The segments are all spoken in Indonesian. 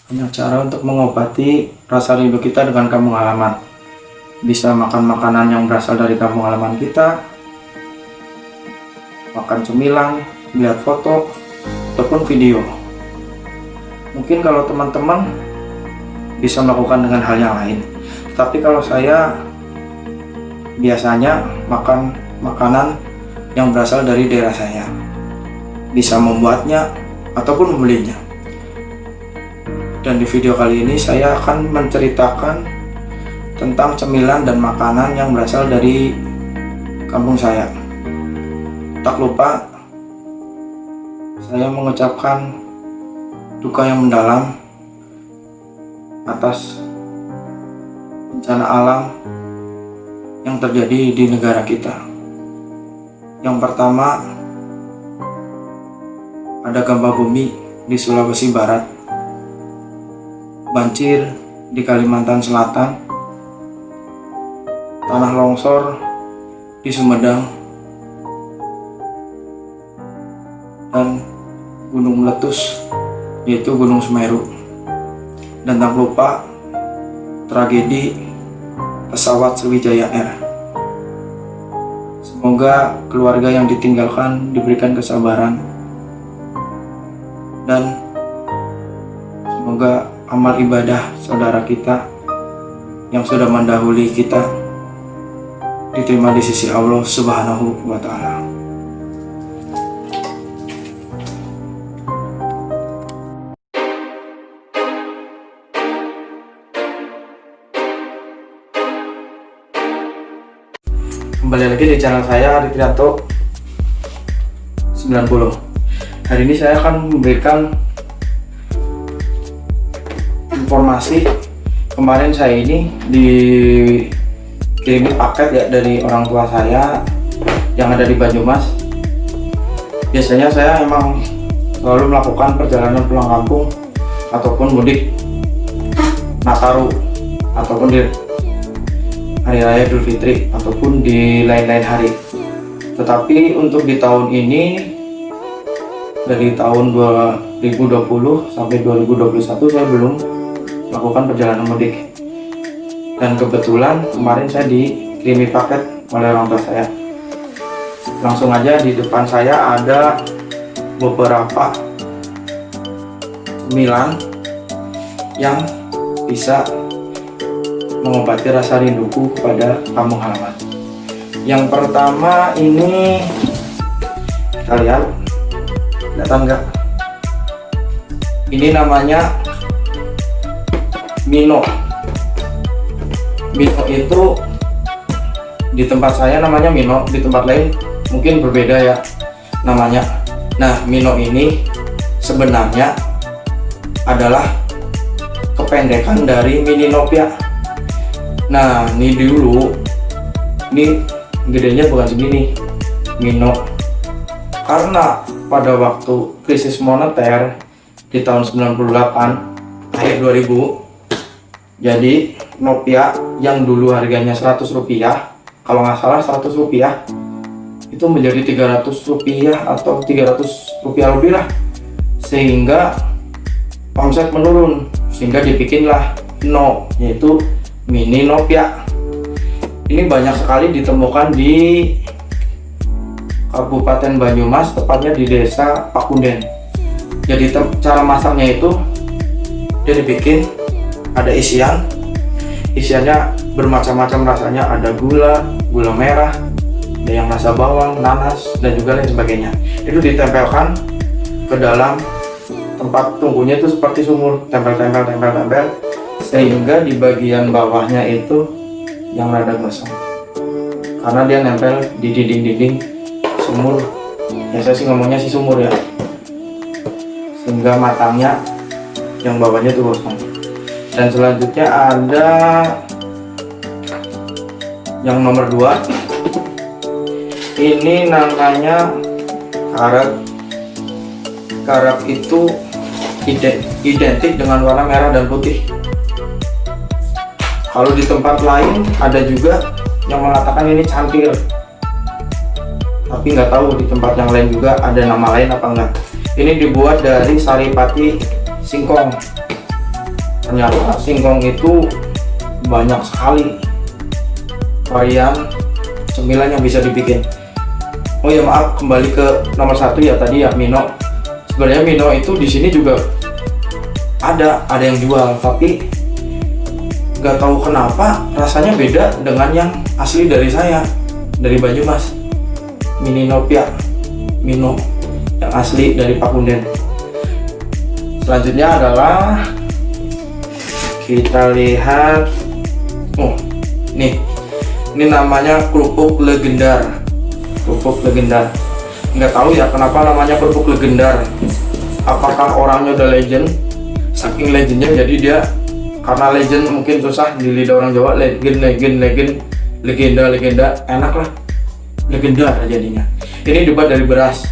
Banyak cara untuk mengobati rasa rindu kita dengan kampung halaman. Bisa makan makanan yang berasal dari kampung halaman kita, makan cemilan, melihat foto, ataupun video. Mungkin kalau teman-teman bisa melakukan dengan hal yang lain. Tapi kalau saya biasanya makan makanan yang berasal dari daerah saya. Bisa membuatnya ataupun membelinya. Dan di video kali ini saya akan menceritakan tentang cemilan dan makanan yang berasal dari kampung saya. Tak lupa saya mengucapkan duka yang mendalam atas bencana alam yang terjadi di negara kita. Yang pertama, ada gempa bumi di Sulawesi Barat, banjir di Kalimantan Selatan, tanah longsor di Sumedang, dan gunung meletus yaitu Gunung Semeru. Dan tak lupa tragedi pesawat Sriwijaya Air. Semoga keluarga yang ditinggalkan diberikan kesabaran, dan semoga amal ibadah saudara kita yang sudah mendahului kita diterima di sisi Allah Subhanahu wa Ta'ala. Kembali lagi di channel saya, Ari Trianto 90. Hari ini saya akan memberikan informasi. Kemarin saya ini dikirimin paket ya dari orang tua saya yang ada di Banyumas. Biasanya saya emang selalu melakukan perjalanan pulang kampung ataupun mudik Nataru ataupun di Hari Raya Idul Fitri ataupun di lain-lain hari. Tetapi untuk di tahun ini, dari tahun 2020 sampai 2021 saya belum melakukan perjalanan mudik. Dan kebetulan kemarin saya dikirimi paket oleh orang tua saya. Langsung aja di depan saya ada beberapa cemilan yang bisa mengobati rasa rinduku kepada kampung halaman. Yang pertama ini, kita lihat, kelihatan nggak? Ini namanya Mino. Mino itu di tempat saya namanya Mino, di tempat lain mungkin berbeda ya namanya. Nah, Mino ini sebenarnya adalah kependekan dari Mini Nopia. Nah, ini dulu, ini gedenya bukan segini, Mino. Karena pada waktu krisis moneter di tahun 98, akhir 2000, jadi Nopia yang dulu harganya 100 rupiah, kalau nggak salah 100 rupiah, itu menjadi 300 rupiah atau 300 rupiah lebih lah. Sehingga omset menurun, sehingga dibikinlah Mino, yaitu Mini Nopia. Ini banyak sekali ditemukan di Kabupaten Banyumas, tepatnya di Desa Pakunden. Jadi cara masaknya itu dia dibikin ada isiannya bermacam-macam rasanya, ada gula merah, ada yang rasa bawang, nanas, dan juga lain sebagainya. Itu ditempelkan ke dalam tempat tunggunya itu seperti sumur, tempel, sehingga di bagian bawahnya itu yang rada gosong karena dia nempel di dinding sumur. Ya saya sih ngomongnya si sumur ya, sehingga matangnya yang bawahnya itu gosong. Dan selanjutnya ada yang nomor 2. Ini namanya karak itu identik dengan warna merah dan putih. Kalau di tempat lain ada juga yang mengatakan ini campir, tapi nggak tahu di tempat yang lain juga ada nama lain apa enggak. Ini dibuat dari saripati singkong. ternyata singkong itu banyak sekali varian cemilan yang bisa dibikin. Oh ya maaf, kembali ke nomor satu ya tadi ya, Mino. Sebenarnya Mino itu di sini juga ada yang jual, tapi nggak tahu kenapa rasanya beda dengan yang asli dari saya, dari Banyumas. Mininopia Mino yang asli dari Pakunden. Selanjutnya adalah kita lihat, oh nih, ini namanya kerupuk legendar. Kerupuk legendar. Nggak tahu ya kenapa namanya kerupuk legendar. Apakah orangnya udah legend? Saking legendnya jadi dia, karena legend mungkin susah di lidah orang Jawa. Legenda, enak lah. Legendar jadinya. Ini dibuat dari beras.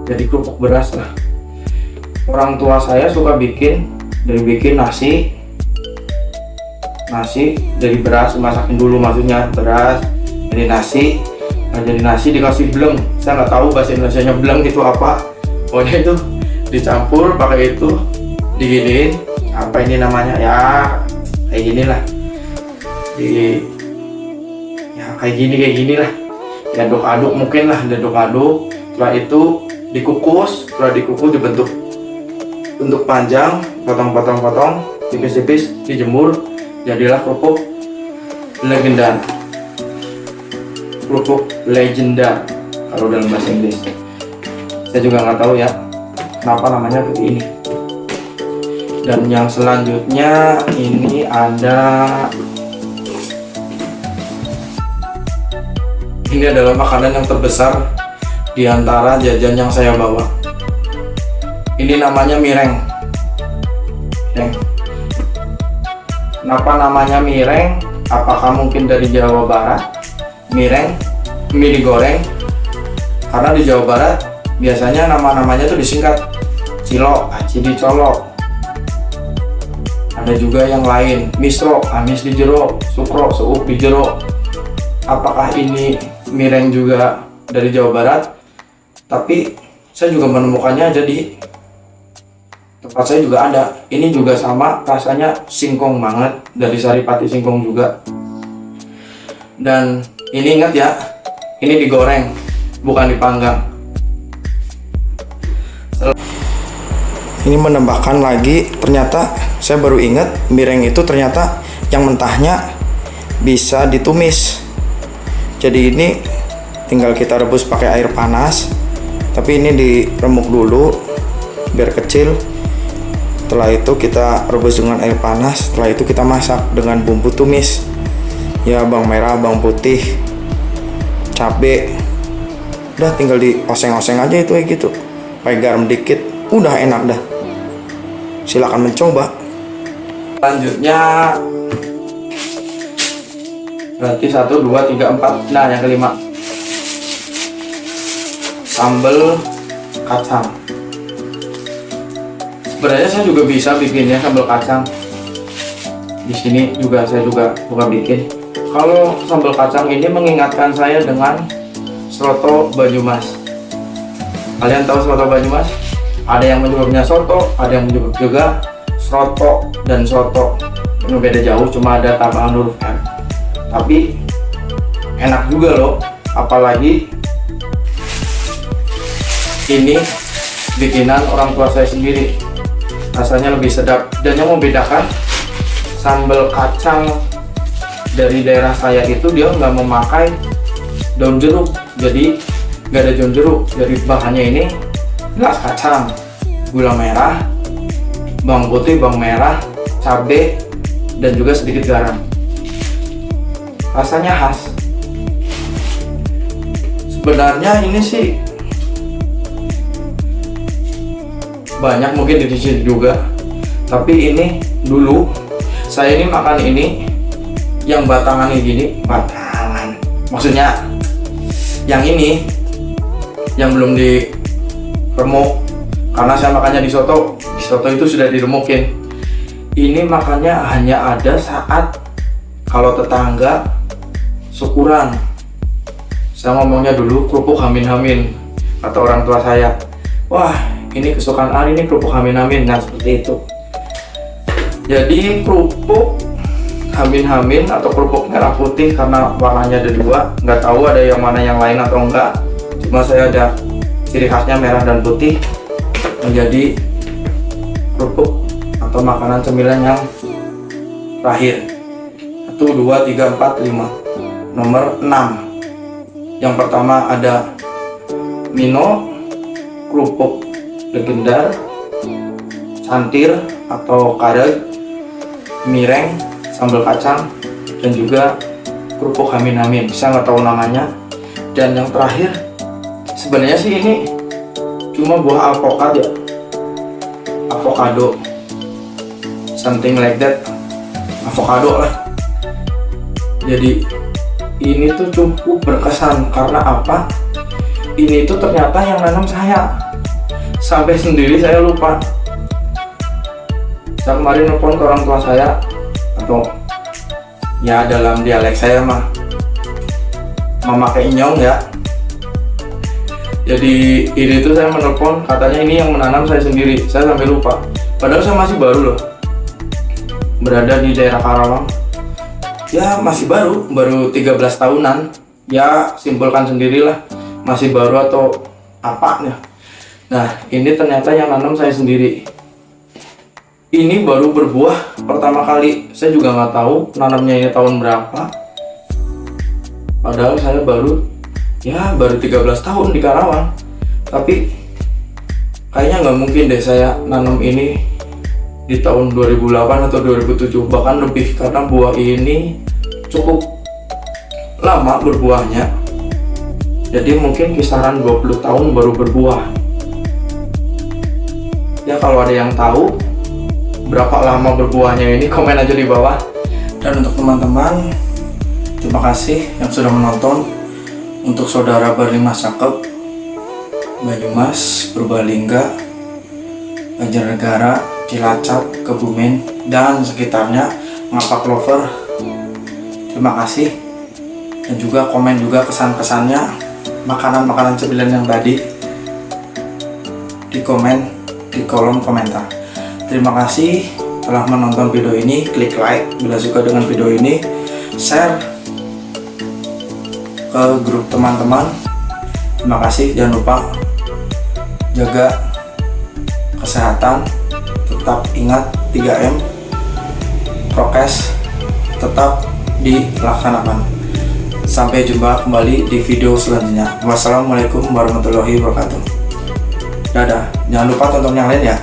Jadi kerupuk beras lah. Orang tua saya suka bikin nasi dari beras, masakin dulu maksudnya beras jadi nasi. Nah, jadi nasi dikasih bleng, saya nggak tahu bahasa Indonesianya bleng itu apa, pokoknya itu dicampur pakai itu, diginiin, apa ini namanya ya, kayak gini lah, kayak gini lah, diaduk-aduk mungkin lah, diaduk-aduk. Setelah itu dikukus, dibentuk bentuk panjang, potong-potong, tipis-tipis, dijemur, jadilah kerupuk legendar. Kerupuk legenda kalau dalam bahasa Inggris. Saya juga nggak tahu ya kenapa namanya seperti ini. Dan yang selanjutnya ini adalah makanan yang terbesar di antara jajan yang saya bawa. Ini namanya mireng. Kenapa namanya mireng? Apakah mungkin dari Jawa Barat? Mireng, mie digoreng. Karena di Jawa Barat biasanya nama-namanya tuh disingkat cilok, aci dicolok. Ada juga yang lain, misro, amis di jero, sukro, suuk di jero. Apakah ini mireng juga dari Jawa Barat? Tapi saya juga menemukannya ada di tempat saya juga ada. Ini juga sama, rasanya singkong banget, dari Saripati Singkong juga. Dan ini ingat ya, ini digoreng, bukan dipanggang. Ini menambahkan lagi, ternyata saya baru ingat mireng itu ternyata yang mentahnya bisa ditumis. Jadi ini tinggal kita rebus pakai air panas, tapi ini diremuk dulu biar kecil. Setelah itu kita rebus dengan air panas, setelah itu kita masak dengan bumbu tumis. Ya, bawang merah, bawang putih, cabe. Udah tinggal dioseng-oseng aja itu kayak gitu. Pakai garam dikit, udah enak dah. Silakan mencoba. Selanjutnya berarti 1, 2, 3, 4. Nah, yang kelima. Sambal kacang. Sebenarnya saya juga bisa bikinnya sambal kacang. Di sini juga saya juga suka bikin. Kalau sambal kacang ini mengingatkan saya dengan soto Banyumas. Kalian tahu soto Banyumas? Ada yang menyebutnya soto, ada yang menyebut juga soto dan soto. Ini beda jauh, cuma ada tambahan huruf R. Tapi enak juga loh, apalagi ini bikinan orang tua saya sendiri. Rasanya lebih sedap. Dan yang membedakan sambal kacang dari daerah saya itu, dia nggak memakai daun jeruk, jadi nggak ada daun jeruk. Jadi bahannya ini gelas kacang, gula merah, bawang putih, bawang merah, cabai, dan juga sedikit garam. Rasanya khas. Sebenarnya ini sih banyak mungkin di sini juga, tapi ini dulu saya ini makan ini yang batangannya gini, batangan maksudnya yang ini yang belum diremuk, karena saya makannya di soto itu sudah diremukin. Ini makannya hanya ada saat kalau tetangga syukuran. Saya ngomongnya dulu kerupuk hamin-hamin, kata orang tua saya, wah ini kesukaan Ari, ini kerupuk hamin-hamin. Nah seperti itu. Jadi kerupuk Hamin-Hamin atau kerupuk merah putih, karena warnanya ada dua, nggak tahu ada yang mana yang lain atau enggak, cuma saya ada ciri khasnya merah dan putih, menjadi kerupuk atau makanan cemilan yang terakhir. 1, 2, 3, 4, 5. Nomor 6. Yang pertama ada Mino, kerupuk legendar, cantir atau kareg, mireng, sambal kacang, dan juga kerupuk Hamin-Hamin. Saya nggak tahu namanya. Dan yang terakhir, sebenarnya sih ini cuma buah alpukat ya, avocado, something like that, avocado lah. Jadi ini tuh cukup berkesan karena apa? Ini tuh ternyata yang nanam saya. Sampai sendiri saya lupa. Saya kemarin nelfon ke orang tua saya, atau ya dalam dialek saya mah memakai nyong ya. Jadi ini tuh saya menelpon, katanya ini yang menanam saya sendiri. Saya sampai lupa. Padahal saya masih baru loh, berada di daerah Karawang. Ya masih baru 13 tahunan. Ya simpulkan sendirilah, masih baru atau apanya. Nah ini ternyata yang nanam saya sendiri. Ini baru berbuah pertama kali. Saya juga nggak tahu nanamnya ini tahun berapa. Padahal saya baru 13 tahun di Karawang. Tapi kayaknya nggak mungkin deh saya nanam ini di tahun 2008 atau 2007, bahkan lebih, karena buah ini cukup lama berbuahnya. Jadi mungkin kisaran 20 tahun baru berbuah. Ya kalau ada yang tahu berapa lama berbuahnya ini, komen aja di bawah. Dan untuk teman-teman, terima kasih yang sudah menonton. Untuk saudara Berlimas Cakep, Banyumas, Purbalingga, Banjarnegara, Cilacap, Kebumen, dan sekitarnya, Ngapak Lover, terima kasih. Dan juga komen juga kesan-kesannya, makanan-makanan cemilan yang tadi, di komen di kolom komentar. Terima kasih telah menonton video ini. Klik like bila suka dengan video ini, share ke grup teman-teman. Terima kasih. Jangan lupa jaga kesehatan, tetap ingat 3M, prokes tetap dilaksanakan. Sampai jumpa kembali di video selanjutnya. Wassalamualaikum warahmatullahi wabarakatuh. Dadah. Jangan lupa tonton yang lain ya.